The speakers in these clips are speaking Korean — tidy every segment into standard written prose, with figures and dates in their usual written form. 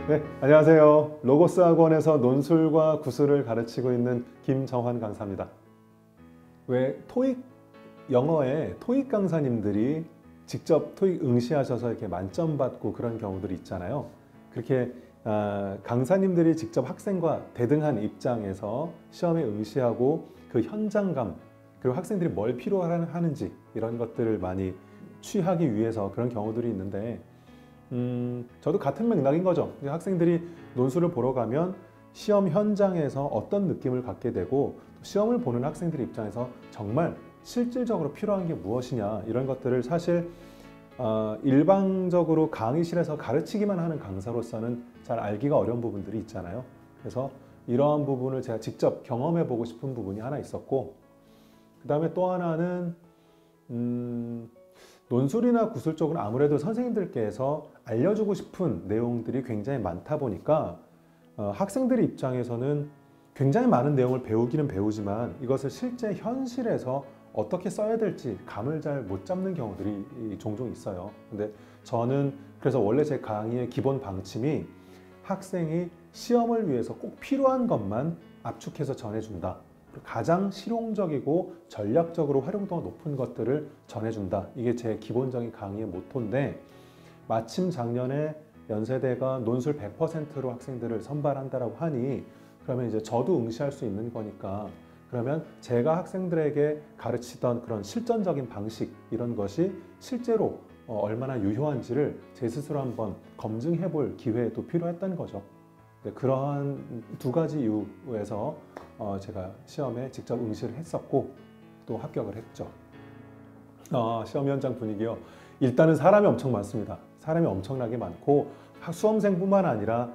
네, 안녕하세요. 로고스 학원에서 논술과 구술을 가르치고 있는 김정환 강사입니다. 왜 토익 영어에 토익 강사님들이 직접 토익 응시하셔서 이렇게 만점 받고 그런 경우들이 있잖아요. 그렇게 강사님들이 직접 학생과 대등한 입장에서 시험에 응시하고 그 현장감, 그리고 학생들이 뭘 필요로 하는지 이런 것들을 많이 취하기 위해서 그런 경우들이 있는데, 저도 같은 맥락인 거죠. 학생들이 논술을 보러 가면 시험 현장에서 어떤 느낌을 갖게 되고, 시험을 보는 학생들 입장에서 정말 실질적으로 필요한 게 무엇이냐, 이런 것들을 사실 일방적으로 강의실에서 가르치기만 하는 강사로서는 잘 알기가 어려운 부분들이 있잖아요. 그래서 이러한 부분을 제가 직접 경험해 보고 싶은 부분이 하나 있었고, 그 다음에 또 하나는 논술이나 구술 쪽은 아무래도 선생님들께서 알려주고 싶은 내용들이 굉장히 많다 보니까 학생들 입장에서는 굉장히 많은 내용을 배우기는 배우지만 이것을 실제 현실에서 어떻게 써야 될지 감을 잘 못 잡는 경우들이 종종 있어요. 근데 저는 그래서 원래 제 강의의 기본 방침이 학생이 시험을 위해서 꼭 필요한 것만 압축해서 전해준다. 가장 실용적이고 전략적으로 활용도가 높은 것들을 전해준다. 이게 제 기본적인 강의의 모토인데, 마침 작년에 연세대가 논술 100%로 학생들을 선발한다라고 하니, 그러면 이제 저도 응시할 수 있는 거니까, 그러면 제가 학생들에게 가르치던 그런 실전적인 방식, 이런 것이 실제로 얼마나 유효한지를 제 스스로 한번 검증해 볼 기회도 필요했던 거죠. 그러한 두 가지 이유에서 제가 시험에 직접 응시를 했었고 또 합격을 했죠. 시험 현장 분위기요. 일단은 사람이 엄청 많습니다. 사람이 엄청나게 많고 수험생뿐만 아니라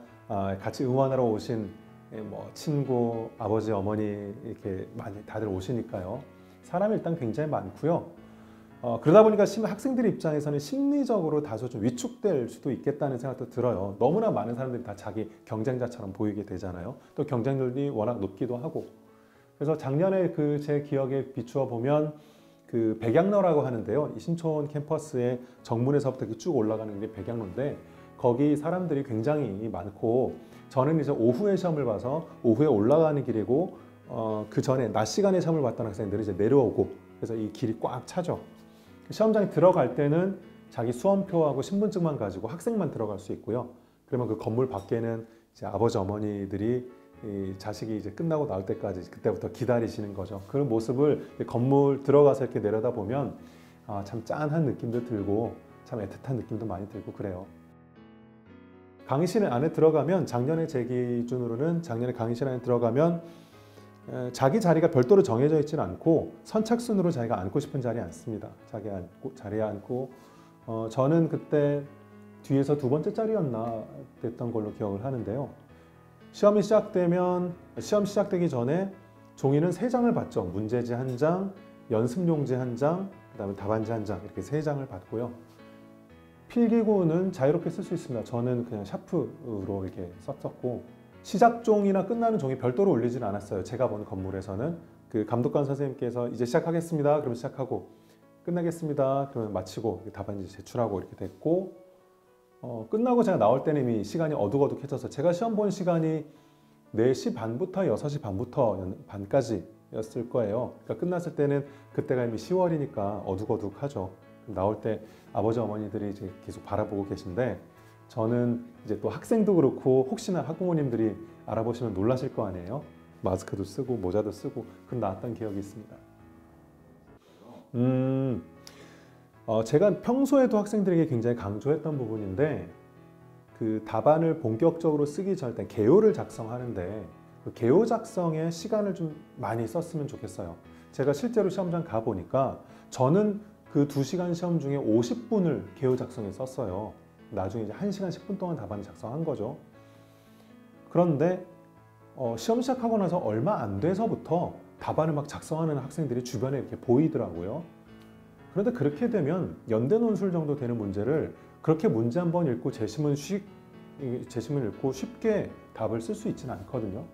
같이 응원하러 오신 뭐 친구, 아버지, 어머니 이렇게 많이 다들 오시니까요. 사람이 일단 굉장히 많고요. 그러다 보니까 학생들 입장에서는 심리적으로 다소 좀 위축될 수도 있겠다는 생각도 들어요. 너무나 많은 사람들이 다 자기 경쟁자처럼 보이게 되잖아요. 또 경쟁률이 워낙 높기도 하고. 그래서 작년에 그 제 기억에 비추어 보면 그 백양로라고 하는데요. 이 신촌 캠퍼스의 정문에서부터 이렇게 쭉 올라가는 게 백양로인데, 거기 사람들이 굉장히 많고, 저는 이제 오후에 시험을 봐서 오후에 올라가는 길이고, 그 전에 낮 시간에 시험을 봤던 학생들이 이제 내려오고, 그래서 이 길이 꽉 차죠. 시험장에 들어갈 때는 자기 수험표하고 신분증만 가지고 학생만 들어갈 수 있고요. 그러면 그 건물 밖에는 이제 아버지 어머니들이 자식이 이제 끝나고 나올 때까지 그때부터 기다리시는 거죠. 그 모습을 건물 들어가서 이렇게 내려다보면 참 짠한 느낌도 들고 참 애틋한 느낌도 많이 들고 그래요. 강의실 안에 들어가면 작년에 제 기준으로는 작년에 강의실 안에 들어가면 자기 자리가 별도로 정해져 있지는 않고 선착순으로 자기가 앉고 싶은 자리에 앉습니다. 자리에 앉고 저는 그때 뒤에서 두 번째 자리였나 됐던 걸로 기억을 하는데요. 시험 시작되기 전에 종이는 3장을 받죠. 문제지 1장, 연습용지 1장, 그 다음에 답안지 1장, 이렇게 3장을 받고요. 필기구는 자유롭게 쓸 수 있습니다. 저는 그냥 샤프로 이렇게 썼었고, 시작종이나 끝나는 종이 별도로 올리지는 않았어요. 제가 본 건물에서는 그 감독관 선생님께서 이제 시작하겠습니다. 그러면 시작하고, 끝나겠습니다. 그러면 마치고 답안지 제출하고 이렇게 됐고, 끝나고 제가 나올 때는 이미 시간이 어둑어둑해져서 제가 시험 본 시간이 4시 반부터 6시 반까지였을 거예요. 그러니까 끝났을 때는 그때가 이미 10월이니까 어둑어둑하죠. 나올 때 아버지 어머니들이 이제 계속 바라보고 계신데, 저는 이제 또 학생도 그렇고 혹시나 학부모님들이 알아보시면 놀라실 거 아니에요. 마스크도 쓰고 모자도 쓰고 그런 나왔던 기억이 있습니다. 제가 평소에도 학생들에게 굉장히 강조했던 부분인데, 그 답안을 본격적으로 쓰기 전 때 개요를 작성하는데 그 개요 작성에 시간을 좀 많이 썼으면 좋겠어요. 제가 실제로 시험장 가보니까 저는 그 2시간 시험 중에 50분을 개요 작성에 썼어요. 나중에 이제 1시간 10분 동안 답안을 작성한 거죠. 그런데 시험 시작하고 나서 얼마 안 돼서부터 답안을 막 작성하는 학생들이 주변에 이렇게 보이더라고요. 그런데 그렇게 되면 연대 논술 정도 되는 문제를 그렇게 문제 한번 읽고 재심을 읽고 쉽게 답을 쓸 수 있지는 않거든요.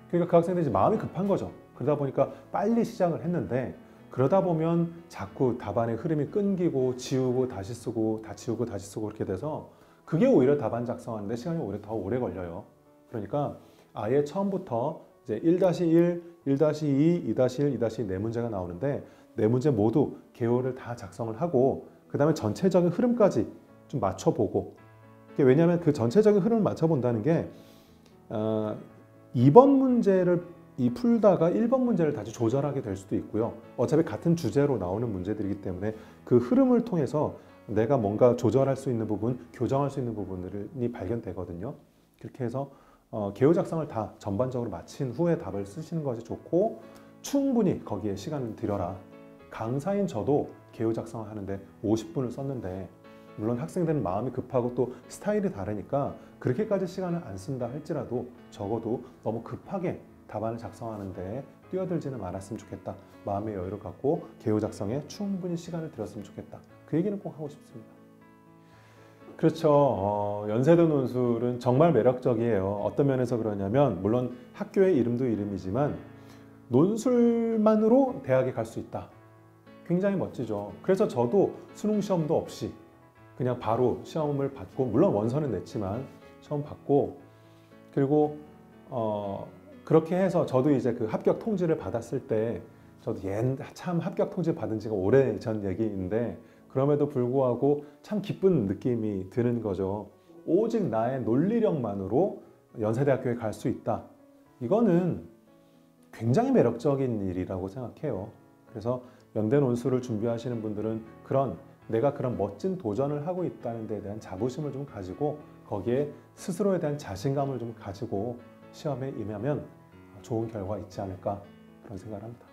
그러니까 그 학생들이 이제 마음이 급한 거죠. 그러다 보니까 빨리 시작을 했는데, 그러다 보면 자꾸 답안의 흐름이 끊기고 지우고 다시 쓰고 다 지우고 다시 쓰고 그렇게 돼서 그게 오히려 답안 작성하는데 시간이 오히려 더 오래 걸려요. 그러니까 아예 처음부터 이제 1-1, 1-2, 2-1, 2-2 네 문제가 나오는데 네 문제 모두 개요를 다 작성을 하고 그 다음에 전체적인 흐름까지 좀 맞춰보고, 왜냐하면 그 전체적인 흐름을 맞춰본다는 게 2번 문제를 풀다가 1번 문제를 다시 조절하게 될 수도 있고요. 어차피 같은 주제로 나오는 문제들이기 때문에 그 흐름을 통해서 내가 뭔가 조절할 수 있는 부분, 교정할 수 있는 부분이 발견되거든요. 그렇게 해서 개요 작성을 다 전반적으로 마친 후에 답을 쓰시는 것이 좋고, 충분히 거기에 시간을 들여라. 강사인 저도 개요 작성을 하는데 50분을 썼는데, 물론 학생들은 마음이 급하고 또 스타일이 다르니까 그렇게까지 시간을 안 쓴다 할지라도 적어도 너무 급하게 답안을 작성하는데 뛰어들지는 말았으면 좋겠다. 마음의 여유를 갖고 개요 작성에 충분히 시간을 들였으면 좋겠다. 그 얘기는 꼭 하고 싶습니다. 그렇죠. 연세대 논술은 정말 매력적이에요. 어떤 면에서 그러냐면, 물론 학교의 이름도 이름이지만 논술만으로 대학에 갈 수 있다. 굉장히 멋지죠. 그래서 저도 수능 시험도 없이 그냥 바로 시험을 받고, 물론 원서는 냈지만 시험 받고, 그리고 그렇게 해서 저도 이제 그 합격 통지를 받았을 때, 저도 참 합격 통지 받은 지가 오래 전 얘기인데 그럼에도 불구하고 참 기쁜 느낌이 드는 거죠. 오직 나의 논리력만으로 연세대학교에 갈 수 있다. 이거는 굉장히 매력적인 일이라고 생각해요. 그래서 연대 논술을 준비하시는 분들은 내가 그런 멋진 도전을 하고 있다는 데 대한 자부심을 좀 가지고, 거기에 스스로에 대한 자신감을 좀 가지고 시험에 임하면 좋은 결과 있지 않을까, 그런 생각을 합니다.